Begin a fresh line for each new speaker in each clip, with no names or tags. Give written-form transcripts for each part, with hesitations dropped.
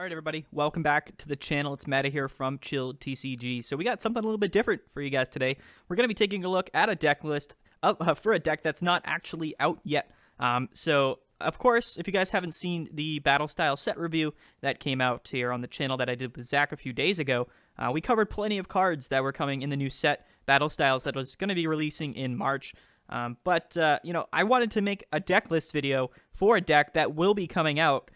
Alright everybody, welcome back to the channel. It's Matt here from Chill TCG. So we got something a little bit different for you guys today. We're going to be taking a look at a deck list for a deck that's not actually out yet. So of course, if you guys haven't seen the Battlestyles set review that came out here on the channel that I did with Zach a few days ago, we covered plenty of cards that were coming in the new set, Battlestyles, that was going to be releasing in March. But I wanted to make a deck list video for a deck that will be coming out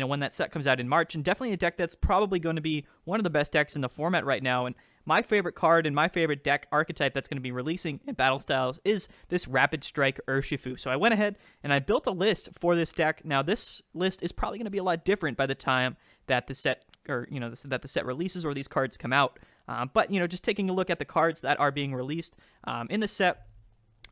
when that set comes out in March, and definitely a deck that's probably going to be one of the best decks in the format right now. And my favorite card and my favorite deck archetype that's going to be releasing in Battlestyles is this Rapid Strike Urshifu. So I went ahead and I built a list for this deck. Now this list is probably going to be a lot different by the time that the set, that the set releases or these cards come out. But just taking a look at the cards that are being released in the set.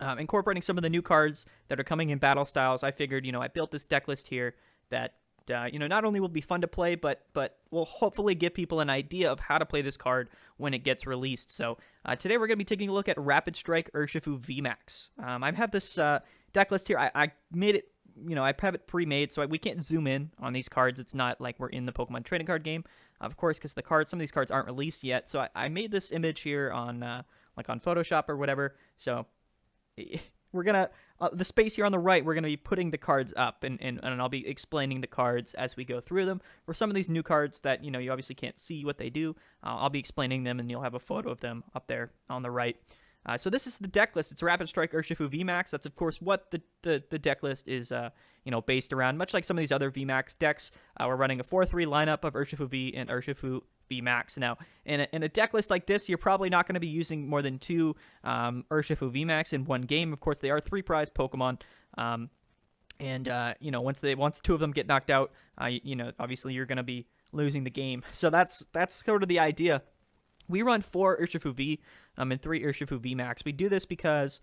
Incorporating some of the new cards that are coming in Battlestyles, I figured, I built this deck list here that not only will be fun to play, but will hopefully give people an idea of how to play this card when it gets released. So today we're going to be taking a look at Rapid Strike Urshifu Vmax. I have this deck list here. I made it, I have it pre-made, so we can't zoom in on these cards. It's not like we're in the Pokemon trading card game, of course, because some of these cards aren't released yet. So I made this image here on on Photoshop or whatever. So we're gonna the space here on the right, we're gonna be putting the cards up, and I'll be explaining the cards as we go through them. For some of these new cards that you obviously can't see what they do, I'll be explaining them, and you'll have a photo of them up there on the right. So this is the deck list. It's Rapid Strike Urshifu Vmax. That's of course what the deck list is based around. Much like some of these other Vmax decks, we're running a 4-3 lineup of Urshifu V and Urshifu Vmax. Now, in a deck list like this, you're probably not going to be using more than 2 Urshifu Vmax in one game. Of course, they are 3 prize Pokemon, once 2 of them get knocked out, obviously you're going to be losing the game. So that's sort of the idea. We run 4 Urshifu V and 3 Urshifu Vmax. We do this because,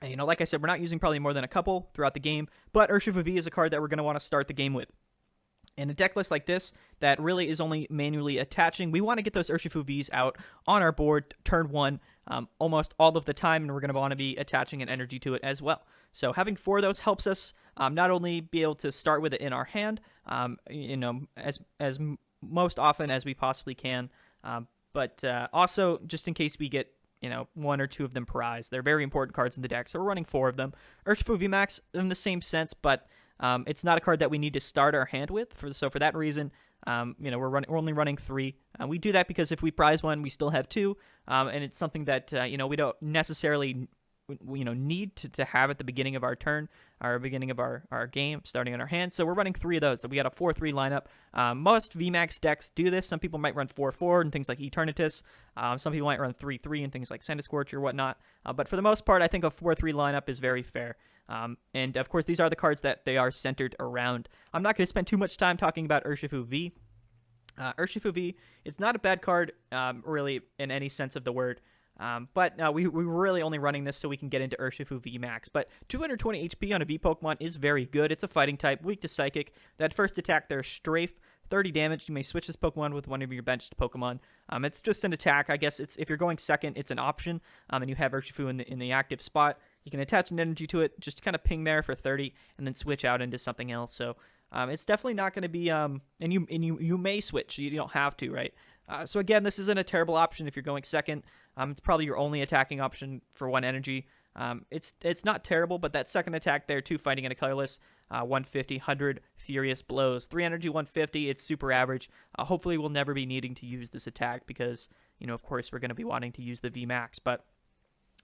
like I said, we're not using probably more than a couple throughout the game, but Urshifu V is a card that we're going to want to start the game with. In a deck list like this, that really is only manually attaching, we want to get those Urshifu Vs out on our board turn 1 almost all of the time, and we're going to want to be attaching an energy to it as well. So having 4 of those helps us not only be able to start with it in our hand, as most often as we possibly can, but also just in case we get 1 or 2 of them prized. They're very important cards in the deck, so we're running 4 of them. Urshifu Vmax in the same sense, but it's not a card that we need to start our hand with. So for that reason, we're only running 3. We do that because if we prize 1, we still have 2, and it's something that we don't necessarily need to have at the beginning of our turn, or beginning of our game, starting in our hand. So we're running 3 of those. So we got a 4-3 lineup. Most VMAX decks do this. Some people might run 4-4 and things like Eternatus. Some people might run 3-3 and things like Sanduscorch or whatnot. But for the most part, I think a 4-3 lineup is very fair. And of course, these are the cards that they are centered around. I'm not going to spend too much time talking about Urshifu V. Urshifu V, it's not a bad card, really, in any sense of the word. But we were really only running this so we can get into Urshifu Vmax. But 220 HP on a V Pokemon is very good. It's a fighting type, weak to Psychic. That first attack there, Strafe, 30 damage. You may switch this Pokemon with one of your benched Pokemon. It's just an attack. I guess if you're going second, it's an option. And you have Urshifu in the active spot. You can attach an energy to it, just kind of ping there for 30, and then switch out into something else. So it's definitely not going to be and you may switch. You don't have to, right? So again, this isn't a terrible option if you're going second. It's probably your only attacking option for 1 energy. It's not terrible, but that second attack there, 2 fighting and a colorless, 150, 100 furious blows, 3 energy, 150. It's super average. Hopefully, we'll never be needing to use this attack because of course, we're going to be wanting to use the Vmax. But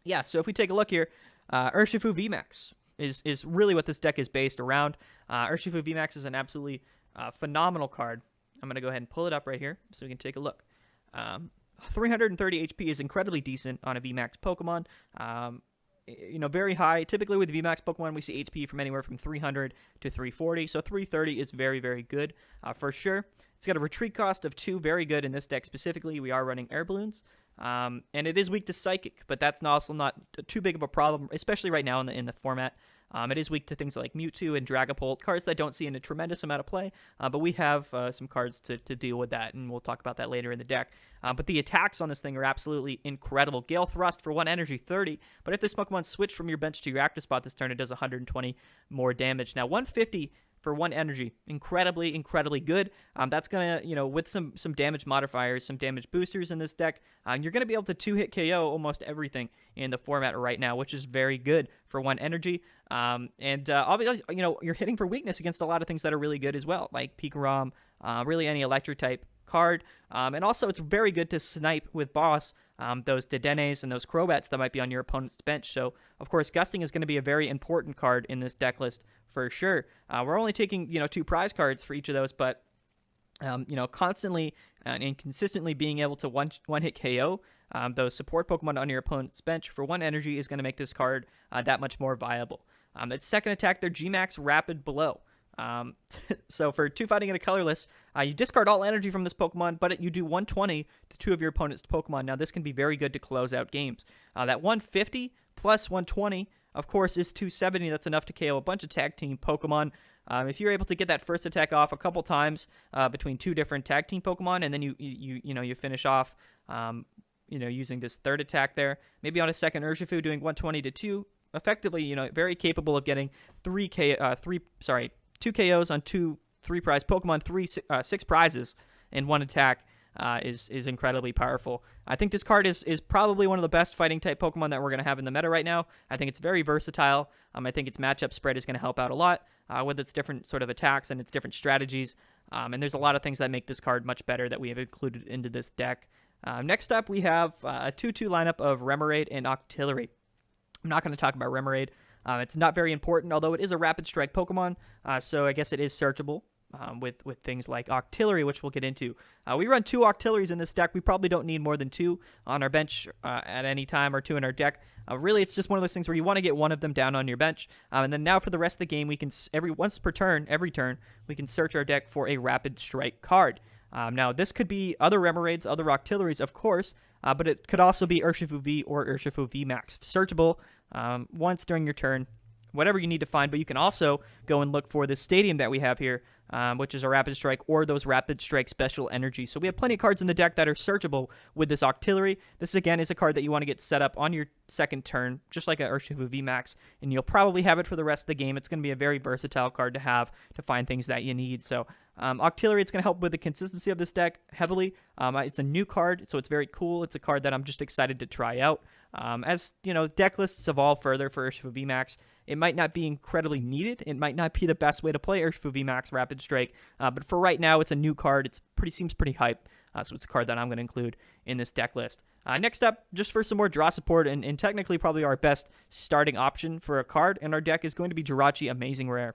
yeah, so if we take a look here, Urshifu Vmax is really what this deck is based around. Urshifu Vmax is an absolutely phenomenal card. I'm going to go ahead and pull it up right here so we can take a look. 330 HP is incredibly decent on a Vmax Pokemon. Very high. Typically with Vmax Pokemon, we see HP from anywhere from 300 to 340. So 330 is very, very good for sure. It's got a retreat cost of 2, very good in this deck specifically. We are running Air Balloons. And it is weak to Psychic, but that's also not too big of a problem, especially right now in the format. It is weak to things like Mewtwo and Dragapult, cards that don't see in a tremendous amount of play, but we have some cards to deal with that, and we'll talk about that later in the deck. But the attacks on this thing are absolutely incredible. Gale Thrust for 1 energy, 30, but if this Pokemon switched from your bench to your active spot this turn, it does 120 more damage. Now, 150 for 1 energy. Incredibly good. That's going to, with some damage modifiers, some damage boosters in this deck, you're going to be able to 2-hit KO almost everything in the format right now, which is very good for 1 energy. Obviously, you're hitting for weakness against a lot of things that are really good as well, like Pikarom, really any electric type card. And also, it's very good to snipe with boss those Dedenes and those Crobats that might be on your opponent's bench. So, of course, Gusting is going to be a very important card in this deck list for sure. We're only taking, 2 prize cards for each of those, but, constantly and consistently being able to one-hit KO those support Pokemon on your opponent's bench for 1 energy is going to make this card that much more viable. Its second attack, their Gmax Rapid Blow. So for 2 fighting and a colorless, you discard all energy from this Pokemon, but you do 120 to 2 of your opponent's Pokemon. Now, this can be very good to close out games. That 150 plus 120, of course, is 270. That's enough to KO a bunch of tag team Pokemon. If you're able to get that first attack off a couple times between 2 different tag team Pokemon, and then you finish off, using this third attack there, maybe on a second Urshifu doing 120 to 2, effectively, very capable of getting 2 KOs on 2 3-prize Pokemon, 6 prizes in 1 attack is incredibly powerful. I think this card is probably one of the best fighting type Pokemon that we're going to have in the meta right now. I think it's very versatile. I think its matchup spread is going to help out a lot with its different sort of attacks and its different strategies. And there's a lot of things that make this card much better that we have included into this deck. Next up, we have a 2-2 lineup of Remoraid and Octillery. I'm not going to talk about Remoraid. It's not very important, although it is a Rapid Strike Pokemon, so I guess it is searchable with things like Octillery, which we'll get into. We run 2 Octilleries in this deck. We probably don't need more than 2 on our bench at any time, or 2 in our deck. Really, it's just one of those things where you want to get one of them down on your bench. And then now for the rest of the game, we can every turn, we can search our deck for a Rapid Strike card. Now, this could be other Remoraids, other Octilleries, of course, but it could also be Urshifu V or Urshifu Vmax. Searchable once during your turn, whatever you need to find, but you can also go and look for this stadium that we have here, which is a Rapid Strike or those Rapid Strike special energy. So we have plenty of cards in the deck that are searchable with this Octillery. This, again, is a card that you want to get set up on your second turn, just like a Urshifu Vmax, and you'll probably have it for the rest of the game. It's going to be a very versatile card to have to find things that you need. So Octillery, it's going to help with the consistency of this deck heavily. It's a new card, so it's very cool. It's a card that I'm just excited to try out. As deck lists evolve further for Urshifu Vmax, it might not be incredibly needed. It might not be the best way to play Urshifu Vmax Rapid Strike, but for right now, it's a new card. Seems pretty hype, so it's a card that I'm going to include in this deck list. Next up, just for some more draw support, and technically probably our best starting option for a card in our deck is going to be Jirachi Amazing Rare.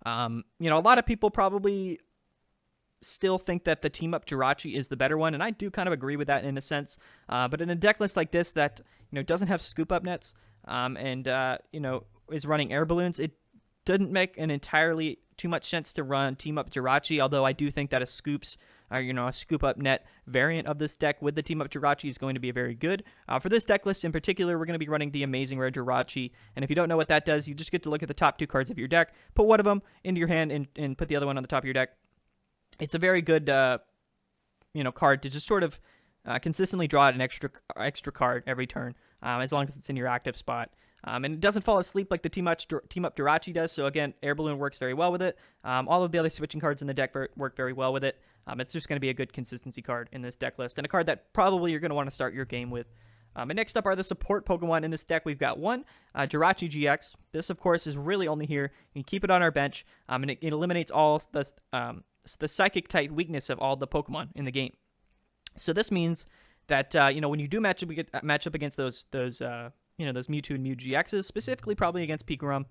A lot of people probably still think that the team up Jirachi is the better one, and I do kind of agree with that in a sense. But in a deck list like this that doesn't have scoop up nets and is running air balloons, it didn't make an entirely too much sense to run team up Jirachi. Although I do think that a scoop up net variant of this deck with the team up Jirachi is going to be very good. For this deck list in particular, we're going to be running the Amazing Rare Jirachi, and if you don't know what that does, you just get to look at the top 2 cards of your deck, put one of them into your hand, and put the other one on the top of your deck. It's a very good, card to just sort of consistently draw out an extra card every turn, as long as it's in your active spot. And it doesn't fall asleep like the Team Up Jirachi does. So again, Air Balloon works very well with it. All of the other switching cards in the deck work very well with it. It's just going to be a good consistency card in this deck list, and a card that probably you're going to want to start your game with. And next up are the support Pokemon in this deck. We've got one, Jirachi GX. This, of course, is really only here. You can keep it on our bench, and it eliminates all the psychic type weakness of all the Pokemon in the game. So this means that when you do match up against those Mewtwo and Mew GXs, specifically probably against Pikarom,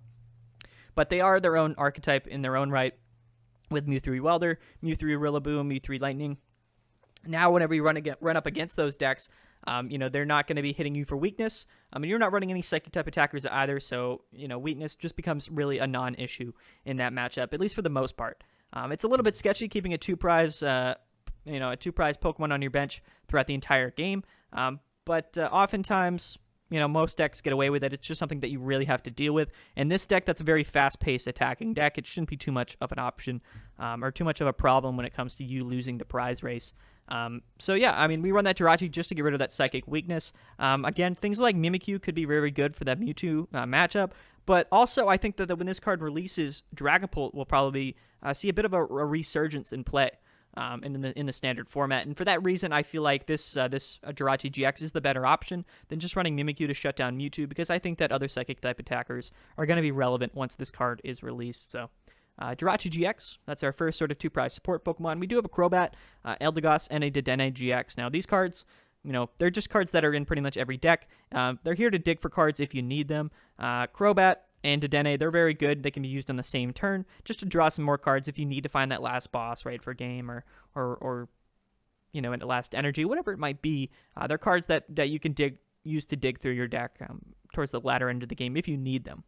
but they are their own archetype in their own right, with Mew 3 Welder, Mew 3 Rillaboom, Mew 3 Lightning. Now, whenever you run up against those decks, they're not going to be hitting you for weakness. You're not running any psychic type attackers either, so weakness just becomes really a non-issue in that matchup, at least for the most part. It's a little bit sketchy keeping a 2-prize Pokemon on your bench throughout the entire game, but oftentimes most decks get away with it. It's just something that you really have to deal with. And this deck, that's a very fast-paced attacking deck. It shouldn't be too much of an option or too much of a problem when it comes to you losing the prize race. So yeah, I mean, we run that Jirachi just to get rid of that psychic weakness. Again, things like Mimikyu could be very good for that Mewtwo matchup. But also, I think that when this card releases, Dragapult will probably see a bit of a resurgence in play. In the standard format, and for that reason, I feel like this Jirachi GX is the better option than just running Mimikyu to shut down Mewtwo, because I think that other Psychic type attackers are going to be relevant once this card is released. So, Jirachi GX, that's our first sort of 2-prize support Pokemon. We do have a Crobat, Eldegoss, and a Dedenne GX. Now, these cards, they're just cards that are in pretty much every deck. They're here to dig for cards if you need them. Crobat and Dedenne, they're very good. They can be used on the same turn just to draw some more cards if you need to find that last boss, right, for game or in the last energy, whatever it might be. They're cards that you can use to dig through your deck towards the latter end of the game if you need them.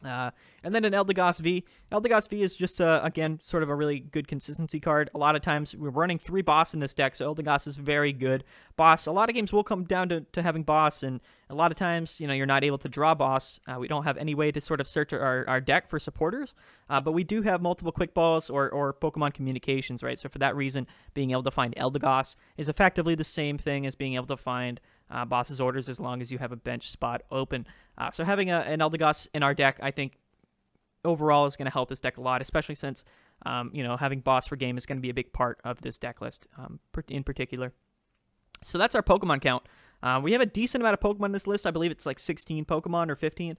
And then an Eldegoss V. Eldegoss V is just, again, sort of a really good consistency card. A lot of times we're running 3 boss in this deck, so Eldegoss is very good. Boss, a lot of games will come down to having boss, and a lot of times, you're not able to draw boss. We don't have any way to sort of search our deck for supporters, but we do have multiple quick balls or Pokemon communications, right? So for that reason, being able to find Eldegoss is effectively the same thing as being able to find boss's orders as long as you have a bench spot open. So having an Eldegoss in our deck, I think, overall is going to help this deck a lot, especially since, having boss for game is going to be a big part of this deck list in particular. So that's our Pokemon count. We have a decent amount of Pokemon in this list. I believe it's like 16 Pokemon or 15.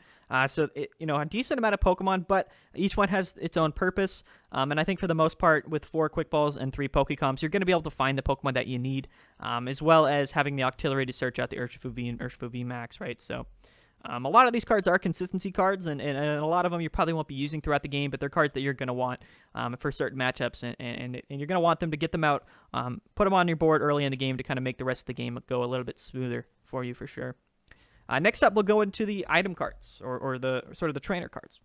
So, a decent amount of Pokemon, but each one has its own purpose. And I think for the most part, with 4 Quick Balls and 3 Pokecoms, you're going to be able to find the Pokemon that you need, as well as having the Octillery to search out the Urshifu V and Urshifu Vmax, right? So, a lot of these cards are consistency cards, and a lot of them you probably won't be using throughout the game, but they're cards that you're going to want for certain matchups, and you're going to want them to get them out, put them on your board early in the game to kind of make the rest of the game go a little bit smoother for you for sure. Next up, we'll go into the item cards, or the sort of the trainer cards.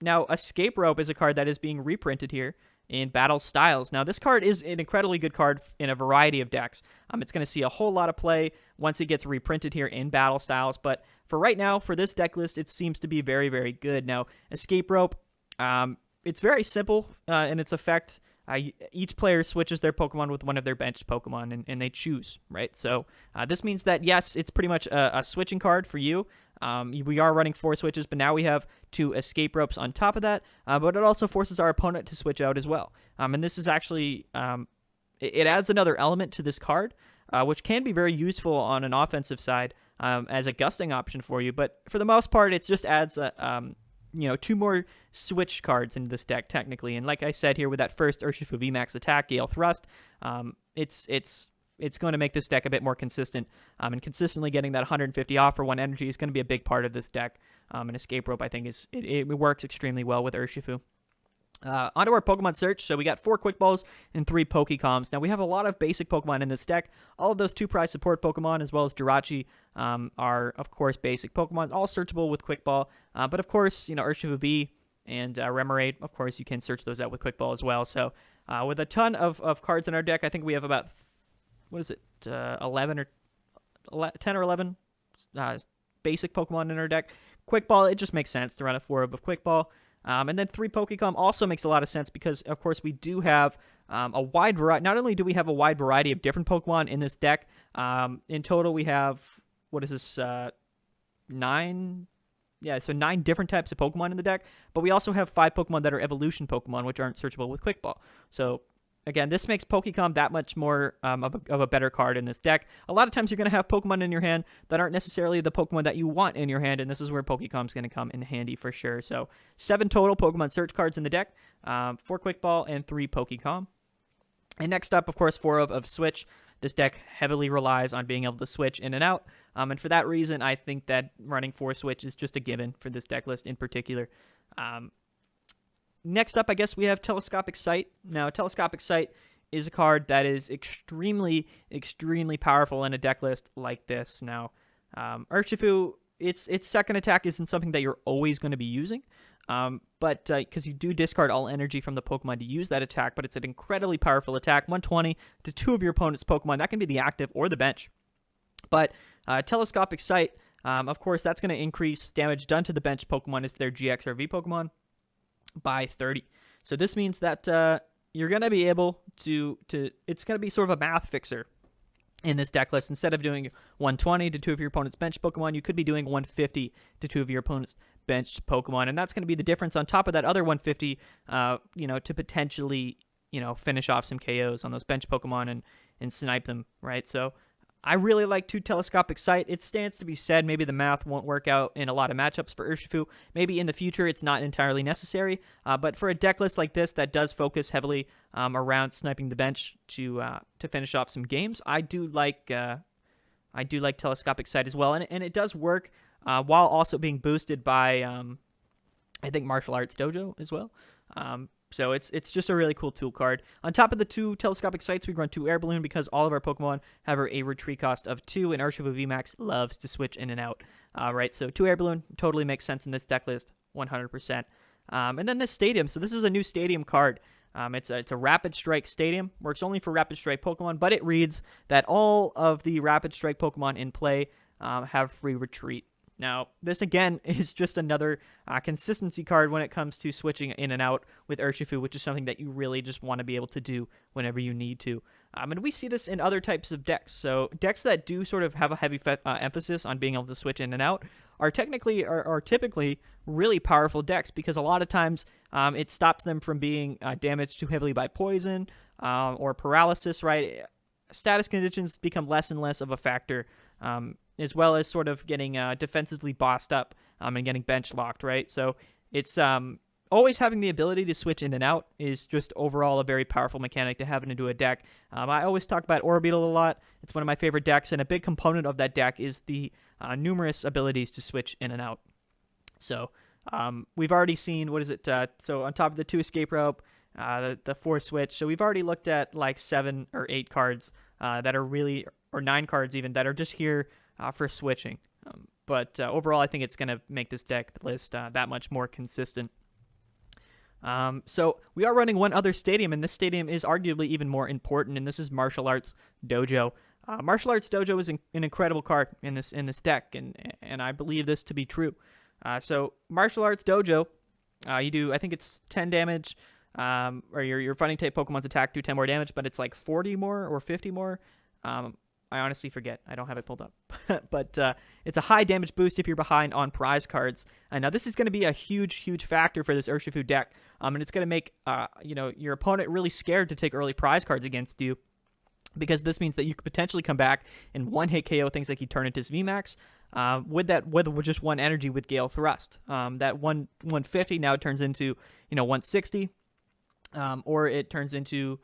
Now, Escape Rope is a card that is being reprinted here in Battlestyles. Now, this card is an incredibly good card in a variety of decks. It's going to see a whole lot of play once it gets reprinted here in Battlestyles, but for right now, for this deck list, it seems to be very, very good. Now, Escape Rope, it's very simple in its effect. Each player switches their Pokemon with one of their benched Pokemon, and they choose, right? So this means that, yes, it's pretty much a switching card for you. We are running 4 switches, but now we have 2 Escape Ropes on top of that, but it also forces our opponent to switch out as well. And this is actually, it adds another element to this card, which can be very useful on an offensive side as a gusting option for you, but for the most part, it just adds 2 more switch cards into this deck, technically. And like I said here, with that first Urshifu Vmax attack, Gale Thrust, it's going to make this deck a bit more consistent. And consistently getting that 150 off for 1 energy is going to be a big part of this deck. And Escape Rope, I think, it works extremely well with Urshifu. Onto our Pokemon search. So we got 4 Quick Balls and 3 Pokecoms. Now we have a lot of basic Pokemon in this deck. All of those 2-prize support Pokemon, as well as Jirachi, are of course basic Pokemon, all searchable with Quick Ball. But of course, Urshifu V and Remoraid, of course, you can search those out with Quick Ball as well. So with a ton of cards in our deck, I think we have about 11 or 10 or 11 basic Pokemon in our deck. Quick Ball, it just makes sense to run a 4 of Quick Ball. And then 3 Pokecom also makes a lot of sense because, of course, we do have a wide variety. Not only do we have a wide variety of different Pokemon in this deck, in total we have, 9? Yeah, so 9 different types of Pokemon in the deck, but we also have 5 Pokemon that are evolution Pokemon, which aren't searchable with Quick Ball. So, again, this makes Pokecom that much more of a better card in this deck. A lot of times you're going to have Pokemon in your hand that aren't necessarily the Pokemon that you want in your hand, and this is where Pokecom's going to come in handy for sure. So 7 total Pokemon search cards in the deck, 4 Quick Ball, and 3 Pokecom. And next up, of course, 4 of Switch. This deck heavily relies on being able to switch in and out, and for that reason, I think that running 4 Switch is just a given for this deck list in particular. Next up, I guess we have Telescopic Sight. Now, Telescopic Sight is a card that is extremely, extremely powerful in a deck list like this. Now, Urshifu, its second attack isn't something that you're always going to be using, but because you do discard all energy from the Pokemon to use that attack, but it's an incredibly powerful attack, 120 to 2 of your opponent's Pokemon. That can be the active or the bench. But Telescopic Sight, of course, that's going to increase damage done to the bench Pokemon if they're GX or V Pokemon by 30. So this means that you're going to be able to it's going to be sort of a math fixer in this deck list. Instead of doing 120 to 2 of your opponent's bench Pokemon, you could be doing 150 to 2 of your opponent's bench Pokemon, and that's going to be the difference on top of that other 150, to potentially, finish off some KOs on those bench Pokemon and snipe them, right? So I really like 2 Telescopic Sight. It stands to be said maybe the math won't work out in a lot of matchups for Urshifu. Maybe in the future it's not entirely necessary, but for a deck list like this that does focus heavily around sniping the bench to finish off some games, I do like Telescopic Sight as well, and it does work while also being boosted by I think Martial Arts Dojo as well. So it's just a really cool tool card. On top of the 2 Telescopic Sights, we run 2 Air Balloon because all of our Pokemon have a retreat cost of 2, and Urshifu Vmax loves to switch in and out. Right, so 2 Air Balloon totally makes sense in this deck list, 100%. And then this Stadium. So this is a new Stadium card. It's a Rapid Strike Stadium. Works only for Rapid Strike Pokemon, but it reads that all of the Rapid Strike Pokemon in play have free retreat. Now, this again is just another consistency card when it comes to switching in and out with Urshifu, which is something that you really just want to be able to do whenever you need to. And we see this in other types of decks. So decks that do sort of have a heavy emphasis on being able to switch in and out are typically really powerful decks, because a lot of times it stops them from being damaged too heavily by poison or paralysis, right? Status conditions become less and less of a factor, as well as sort of getting defensively bossed up and getting bench locked, right? So it's always having the ability to switch in and out is just overall a very powerful mechanic to have into a deck. I always talk about Orbeetle a lot. It's one of my favorite decks, and a big component of that deck is the numerous abilities to switch in and out. So we've already seen, so on top of the 2 Escape Rope, the 4 Switch, so we've already looked at like 7 or 8 cards that are really, or 9 cards even, that are just here for switching. But overall, I think it's going to make this deck list that much more consistent. So we are running one other Stadium, and this Stadium is arguably even more important, and this is Martial Arts Dojo. Martial Arts Dojo is an incredible card in this deck, and I believe this to be true. So Martial Arts Dojo, you do, I think it's 10 damage, or your fighting type Pokemon's attack do 10 more damage, but it's like 40 more or 50 more. I honestly forget. I don't have it pulled up. But it's a high damage boost if you're behind on prize cards. Now, this is going to be a huge, huge factor for this Urshifu deck. And it's going to make your opponent really scared to take early prize cards against you, because this means that you could potentially come back and one-hit KO things like Eternatus VMAX with just 1 energy with Gale Thrust. That 150 now turns into 160, or it turns into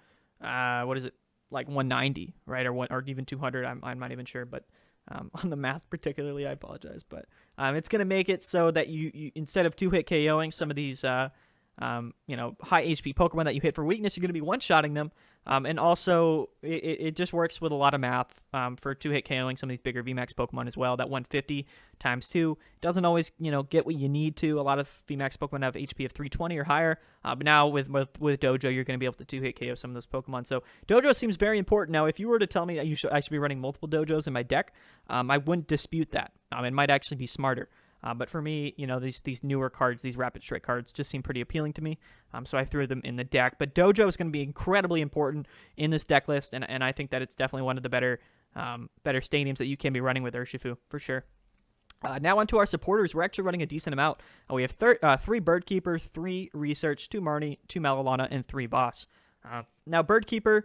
like 190, right, or even 200. I'm not even sure, but on the math particularly, I apologize. But it's going to make it so that you instead of 2-hit KOing some of these high HP Pokemon that you hit for weakness, you're going to be one-shotting them. And also, it just works with a lot of math for 2-hit KOing some of these bigger VMAX Pokemon as well. That 150 times 2 doesn't always, get what you need to. A lot of VMAX Pokemon have HP of 320 or higher. But now with Dojo, you're going to be able to 2-hit KO some of those Pokemon. So Dojo seems very important. Now, if you were to tell me that I should be running multiple Dojos in my deck, I wouldn't dispute that. It might actually be smarter. But for me, these newer cards, these Rapid Strike cards, just seem pretty appealing to me. So I threw them in the deck. But Dojo is going to be incredibly important in this deck list, and I think that it's definitely one of the better stadiums that you can be running with Urshifu, for sure. Now on to our supporters. We're actually running a decent amount. We have 3 Birdkeeper, 3 Research, 2 Marnie, 2 Malolana, and 3 Boss. Now, Birdkeeper,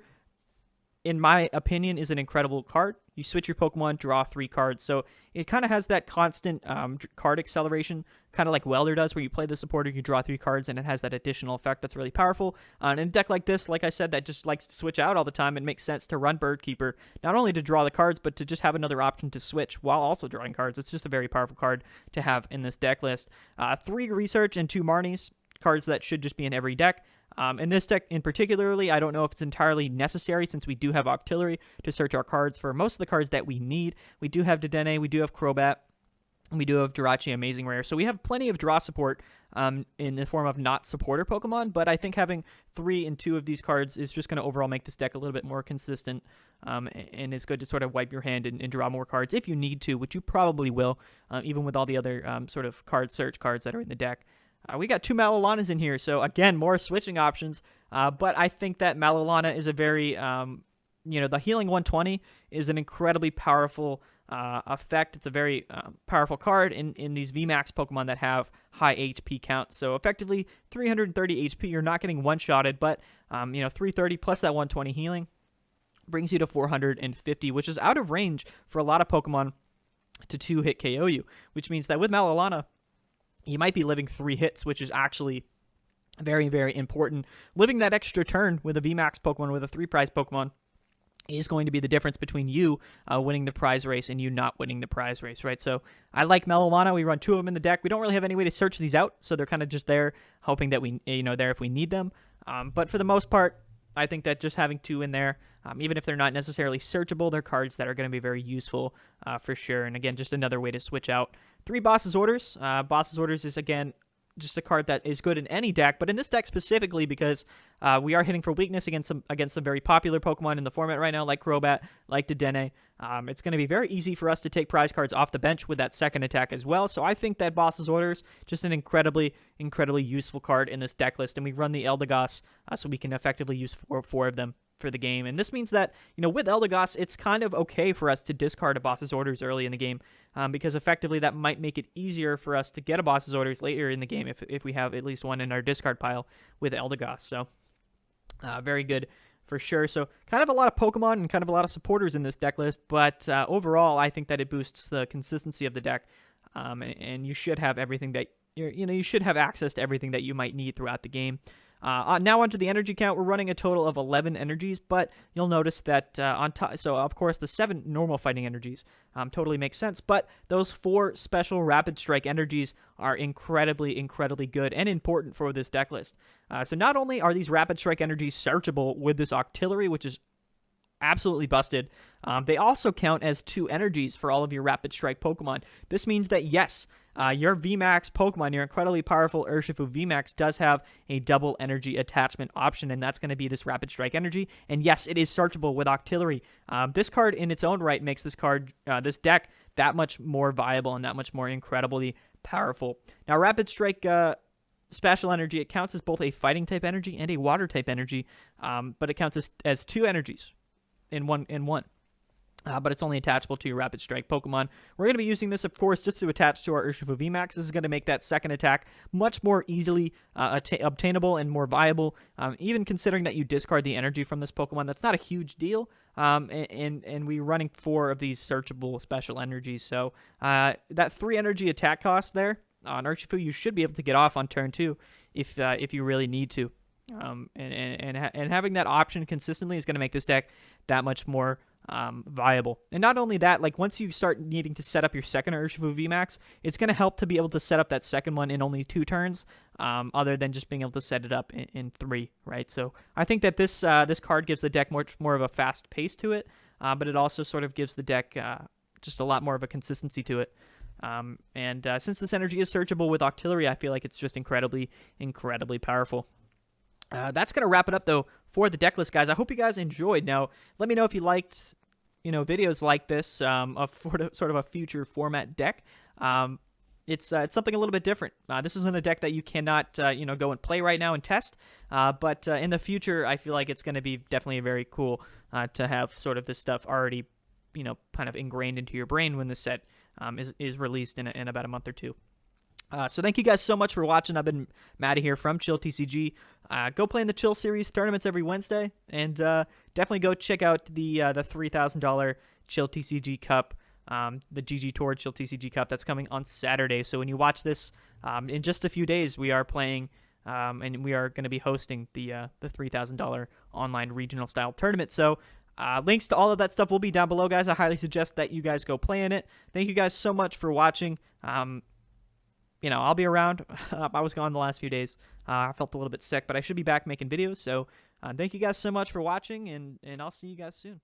in my opinion, is an incredible card. You switch your Pokemon, draw 3 cards. So it kind of has that constant card acceleration, kind of like Welder does, where you play the supporter, you draw 3 cards, and it has that additional effect that's really powerful. And in a deck like this, like I said, that just likes to switch out all the time, it makes sense to run Birdkeeper, not only to draw the cards, but to just have another option to switch while also drawing cards. It's just a very powerful card to have in this deck list. 3 Research and 2 Marnies, cards that should just be in every deck. In this deck in particularly, I don't know if it's entirely necessary, since we do have Octillery to search our cards for most of the cards that we need. We do have Dedenne, we do have Crobat, And we do have Jirachi Amazing Rare. So we have plenty of draw support in the form of not supporter Pokemon, but I think having 3 and 2 of these cards is just going to overall make this deck a little bit more consistent, and it's good to sort of wipe your hand and draw more cards if you need to, which you probably will, even with all the other sort of card search cards that are in the deck. We got 2 Malolanas in here, so again, more switching options, but I think that Malolana is a very, the Healing 120 is an incredibly powerful effect. It's a very powerful card in these VMAX Pokemon that have high HP counts. So effectively 330 HP, you're not getting one-shotted, but 330 plus that 120 healing brings you to 450, which is out of range for a lot of Pokemon to 2-hit KO you, which means that with Malolana, you might be living 3 hits, which is actually very, very important. Living that extra turn with a VMAX Pokemon, with a 3-prize Pokemon, is going to be the difference between you winning the prize race and you not winning the prize race, right? So I like Malolana. We run 2 of them in the deck. We don't really have any way to search these out, so they're kind of just there, hoping that we, there if we need them. But for the most part, I think that just having 2 in there, even if they're not necessarily searchable, they're cards that are going to be very useful for sure. And again, just another way to switch out 3 Boss's Orders. Boss's Orders is, again, just a card that is good in any deck, but in this deck specifically because we are hitting for weakness against some very popular Pokemon in the format right now, like Crobat, like Dedenne. It's going to be very easy for us to take prize cards off the bench with that second attack as well. So I think that Boss's Orders, just an incredibly, incredibly useful card in this deck list, and we run the Eldegoss so we can effectively use four of them for the game. And this means that, with Eldegoss, it's kind of okay for us to discard a Boss's Orders early in the game, because effectively that might make it easier for us to get a Boss's Orders later in the game if we have at least one in our discard pile with Eldegoss. So very good for sure. So kind of a lot of Pokemon and kind of a lot of supporters in this deck list, but overall I think that it boosts the consistency of the deck, and you should have everything that you should have access to everything that you might need throughout the game. Now onto the energy count. We're running a total of 11 energies, but you'll notice that on top, so of course the 7 normal fighting energies totally makes sense, but those 4 special rapid strike energies are incredibly, incredibly good and important for this deck list. So not only are these rapid strike energies searchable with this Octillery, which is absolutely busted, they also count as 2 energies for all of your rapid strike Pokemon. This means that yes, your VMAX Pokemon, your incredibly powerful Urshifu Vmax, does have a double energy attachment option, and that's going to be this rapid strike energy. And yes, it is searchable with Octillery. This card in its own right makes this deck that much more viable and that much more incredibly powerful. Now, rapid strike special energy, it counts as both a fighting type energy and a water type energy, but it counts as 2 energies in one. But it's only attachable to your Rapid Strike Pokemon. We're going to be using this, of course, just to attach to our Urshifu Vmax. This is going to make that second attack much more easily obtainable and more viable. Even considering that you discard the energy from this Pokemon, that's not a huge deal. And we're running 4 of these searchable special energies. So that 3 energy attack cost there on Urshifu, you should be able to get off on turn 2 if you really need to. And having that option consistently is going to make this deck that much more viable. And not only that, like once you start needing to set up your second Urshifu Vmax, it's going to help to be able to set up that second one in only 2 turns, other than just being able to set it up in 3, right? So I think that this card gives the deck much more of a fast pace to it, but it also sort of gives the deck just a lot more of a consistency to it. And since this energy is searchable with Octillery, I feel like it's just incredibly, incredibly powerful. That's going to wrap it up, though, for the deck list, guys. I hope you guys enjoyed. Now, let me know if you liked, videos like this of sort of a future format deck. It's something a little bit different. This isn't a deck that you cannot, go and play right now and test. But in the future, I feel like it's going to be definitely very cool to have sort of this stuff already, kind of ingrained into your brain when this set is released in about a month or 2. So thank you guys so much for watching. I've been Matty here from Chill TCG. Go play in the Chill Series tournaments every Wednesday, and definitely go check out the $3,000 Chill TCG Cup, the GG Tour Chill TCG Cup that's coming on Saturday. So when you watch this, in just a few days, we are playing, and we are going to be hosting the $3,000 online regional style tournament. So links to all of that stuff will be down below, guys. I highly suggest that you guys go play in it. Thank you guys so much for watching. I'll be around. I was gone the last few days. I felt a little bit sick, but I should be back making videos. So thank you guys so much for watching, and I'll see you guys soon.